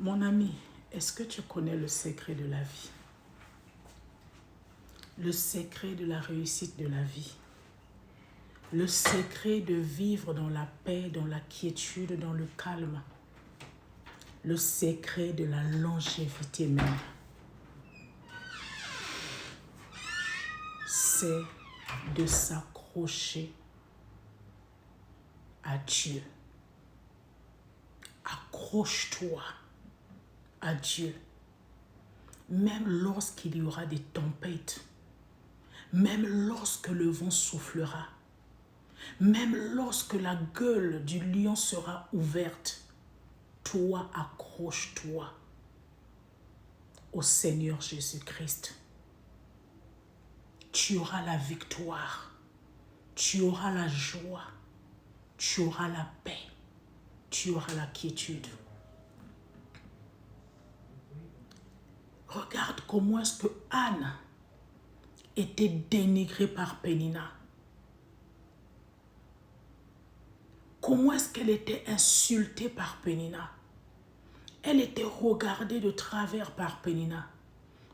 Mon ami, est-ce que tu connais le secret de la vie? Le secret de la réussite de la vie? Le secret de vivre dans la paix, dans la quiétude, dans le calme? Le secret de la longévité même? C'est de s'accrocher à Dieu. Accroche-toi à Dieu. Même lorsqu'il y aura des tempêtes, même lorsque le vent soufflera, même lorsque la gueule du lion sera ouverte, toi, accroche-toi au Seigneur Jésus-Christ. Tu auras la victoire, tu auras la joie, tu auras la paix, tu auras la quiétude. Regarde comment est-ce que Anne était dénigrée par Pénina. Comment est-ce qu'elle était insultée par Pénina? Elle était regardée de travers par Pénina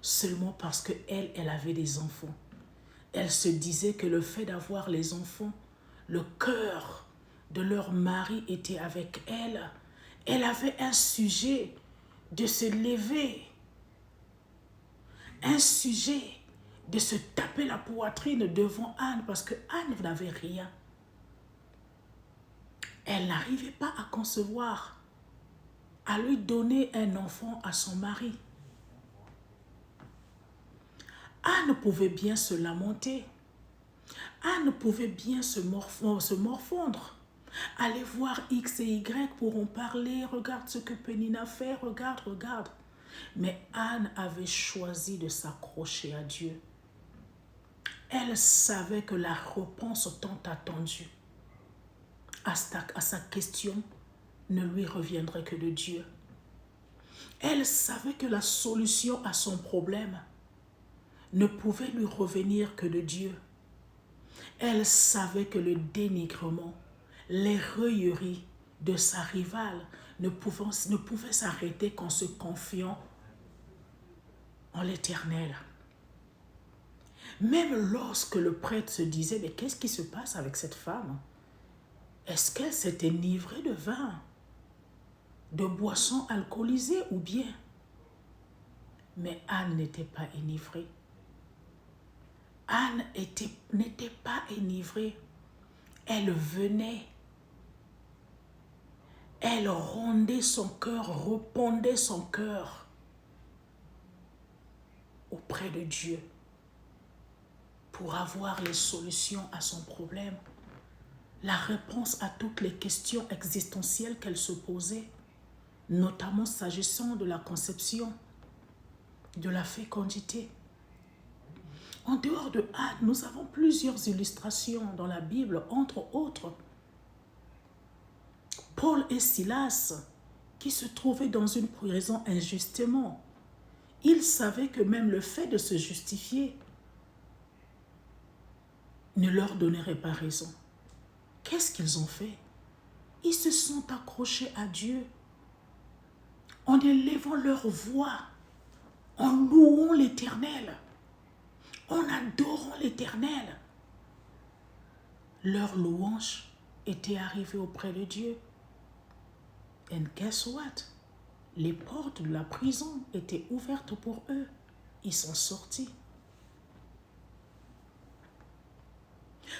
seulement parce qu'elle, elle avait des enfants. Elle se disait que le fait d'avoir les enfants, le cœur de leur mari était avec elle. Elle avait un sujet de se lever, un sujet de se taper la poitrine devant Anne parce que Anne n'avait rien. Elle n'arrivait pas à concevoir, à lui donner un enfant à son mari. Anne pouvait bien se lamenter. Anne pouvait bien se morfondre. Aller voir X et Y pour en parler. Regarde ce que Pénina fait. Regarde, regarde. Mais Anne avait choisi de s'accrocher à Dieu. Elle savait que la réponse tant attendue à sa question ne lui reviendrait que de Dieu. Elle savait que la solution à son problème ne pouvait lui revenir que de Dieu. Elle savait que le dénigrement, les railleries de sa rivale ne pouvaient s'arrêter qu'en se confiant en l'Éternel. Même lorsque le prêtre se disait, mais qu'est-ce qui se passe avec cette femme? Est-ce qu'elle s'est enivrée de vin, de boissons alcoolisées ou bien? Mais Anne n'était pas enivrée. Anne n'était pas enivrée. Elle venait. Elle rendait son cœur, répondait son cœur auprès de Dieu pour avoir les solutions à son problème, la réponse à toutes les questions existentielles qu'elle se posait, notamment s'agissant de la conception, de la fécondité. En dehors de Anne, nous avons plusieurs illustrations dans la Bible, entre autres. Paul et Silas, qui se trouvaient dans une prison injustement, ils savaient que même le fait de se justifier ne leur donnerait pas raison. Qu'est-ce qu'ils ont fait? Ils se sont accrochés à Dieu en élevant leur voix, en louant l'Éternel, en adorant l'Éternel. Leur louange était arrivée auprès de Dieu. And guess what? Les portes de la prison étaient ouvertes pour eux. Ils sont sortis.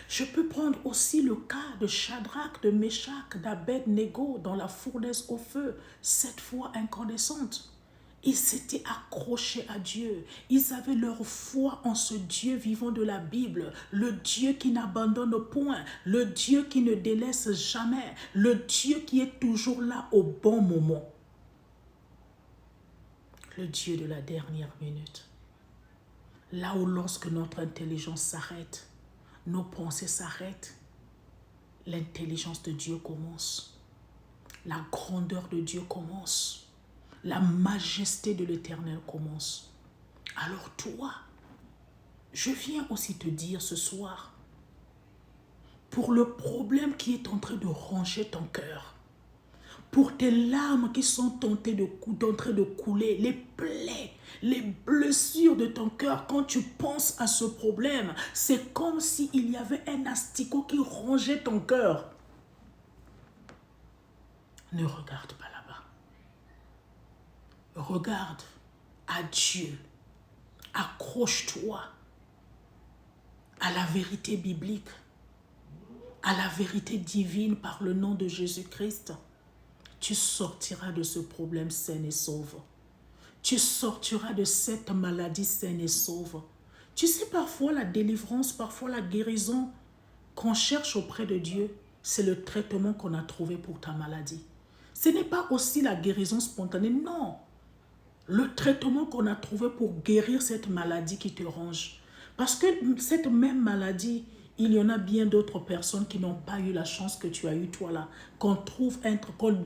Je peux prendre aussi le cas de Shadrach, de Meshach, d'Abed-Nego dans la fournaise au feu, 7 fois incandescente. Ils s'étaient accrochés à Dieu. Ils avaient leur foi en ce Dieu vivant de la Bible, le Dieu qui n'abandonne point, le Dieu qui ne délaisse jamais, le Dieu qui est toujours là au bon moment. Le Dieu de la dernière minute. Là où lorsque notre intelligence s'arrête, nos pensées s'arrêtent, l'intelligence de Dieu commence. La grandeur de Dieu commence. La majesté de l'Éternel commence. Alors toi, je viens aussi te dire ce soir, pour le problème qui est en train de ranger ton cœur, pour tes larmes qui sont tentées d'en train de couler, les plaies, les blessures de ton cœur. Quand tu penses à ce problème, c'est comme s'il y avait un asticot qui rongeait ton cœur. Ne regarde pas là-bas. Regarde à Dieu. Accroche-toi à la vérité biblique, à la vérité divine par le nom de Jésus-Christ. Tu sortiras de ce problème sain et sauve. Tu sortiras de cette maladie saine et sauve. Tu sais, parfois la délivrance, parfois la guérison qu'on cherche auprès de Dieu, c'est le traitement qu'on a trouvé pour ta maladie. Ce n'est pas aussi la guérison spontanée, non. Le traitement qu'on a trouvé pour guérir cette maladie qui te ronge. Parce que cette même maladie, il y en a bien d'autres personnes qui n'ont pas eu la chance que tu as eu toi là. Qu'on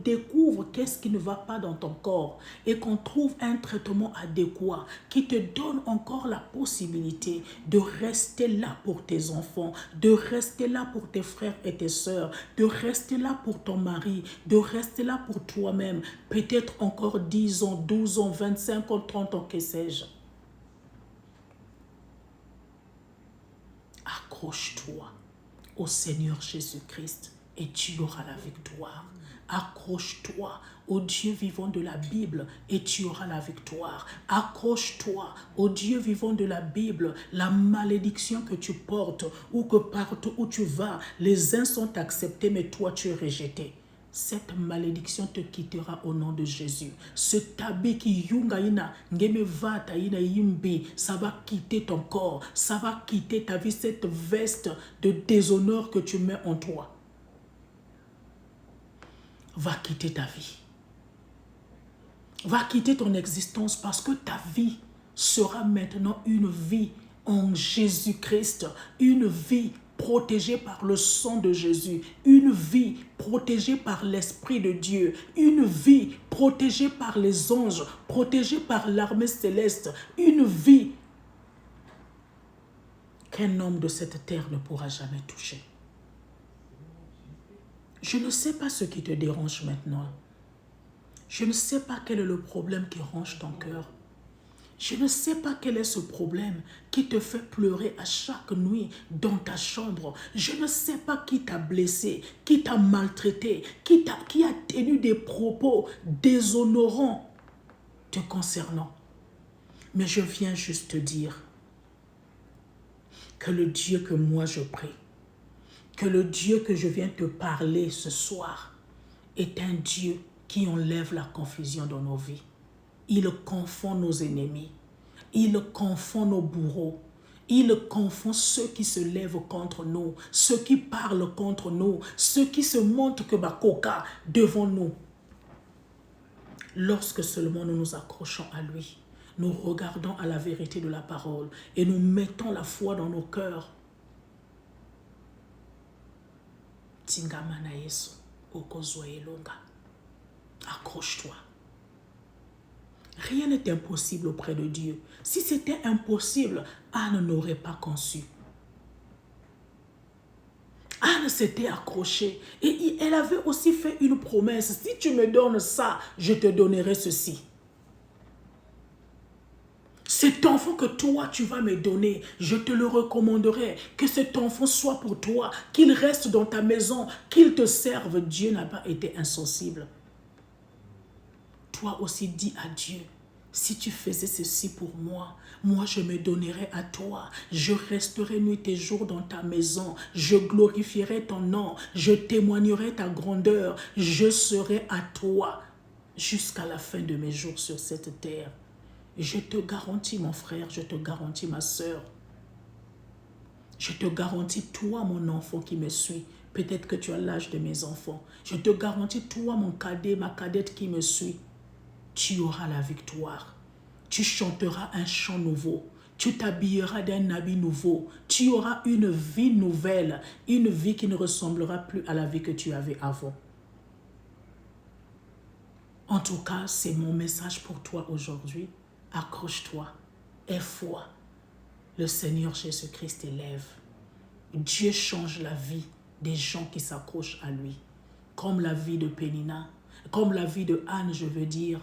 découvre qu'est-ce qui ne va pas dans ton corps et qu'on trouve un traitement adéquat qui te donne encore la possibilité de rester là pour tes enfants, de rester là pour tes frères et tes sœurs, de rester là pour ton mari, de rester là pour toi-même. Peut-être encore 10 ans, 12 ans, 25 ans, 30 ans, que sais-je. Accroche-toi au Seigneur Jésus-Christ et tu auras la victoire. Accroche-toi au Dieu vivant de la Bible et tu auras la victoire. Accroche-toi au Dieu vivant de la Bible. La malédiction que tu portes ou que partout où tu vas, les uns sont acceptés mais toi tu es rejeté. Cette malédiction te quittera au nom de Jésus. Ce tabi qui yungaina, ngeme vata ina yimbi, ça va quitter ton corps, ça va quitter ta vie, cette veste de déshonneur que tu mets en toi. Va quitter ta vie. Va quitter ton existence parce que ta vie sera maintenant une vie en Jésus-Christ, une vie protégée par le sang de Jésus, une vie protégée par l'Esprit de Dieu, une vie protégée par les anges, protégée par l'armée céleste, une vie qu'un homme de cette terre ne pourra jamais toucher. Je ne sais pas ce qui te dérange maintenant. Je ne sais pas quel est le problème qui ronge ton cœur. Je ne sais pas quel est ce problème qui te fait pleurer à chaque nuit dans ta chambre. Je ne sais pas qui t'a blessé, qui t'a maltraité, qui a tenu des propos déshonorants te concernant. Mais je viens juste te dire que le Dieu que moi je prie, que le Dieu que je viens te parler ce soir est un Dieu qui enlève la confusion dans nos vies. Il confond nos ennemis. Il confond nos bourreaux. Il confond ceux qui se lèvent contre nous, ceux qui parlent contre nous, ceux qui se montrent que bakoka devant nous. Lorsque seulement nous nous accrochons à lui, nous regardons à la vérité de la parole et nous mettons la foi dans nos cœurs. Tingamana Yesu, okozoelonga. Accroche-toi. Rien n'est impossible auprès de Dieu. Si c'était impossible, Anne n'aurait pas conçu. Anne s'était accrochée et elle avait aussi fait une promesse. Si tu me donnes ça, je te donnerai ceci. Cet enfant que toi tu vas me donner, je te le recommanderai. Que cet enfant soit pour toi, qu'il reste dans ta maison, qu'il te serve. Dieu n'a pas été insensible. Toi aussi dis à Dieu, si tu faisais ceci pour moi, moi je me donnerais à toi. Je resterai nuit et jour dans ta maison. Je glorifierai ton nom. Je témoignerai ta grandeur. Je serai à toi jusqu'à la fin de mes jours sur cette terre. Je te garantis mon frère, je te garantis ma soeur. Je te garantis toi mon enfant qui me suit. Peut-être que tu as l'âge de mes enfants. Je te garantis toi mon cadet, ma cadette qui me suit. Tu auras la victoire. Tu chanteras un chant nouveau. Tu t'habilleras d'un habit nouveau. Tu auras une vie nouvelle. Une vie qui ne ressemblera plus à la vie que tu avais avant. En tout cas, c'est mon message pour toi aujourd'hui. Accroche-toi. Aie foi. Le Seigneur Jésus-Christ élève. Dieu change la vie des gens qui s'accrochent à lui. Comme la vie de Pénina. Comme la vie de Anne, je veux dire.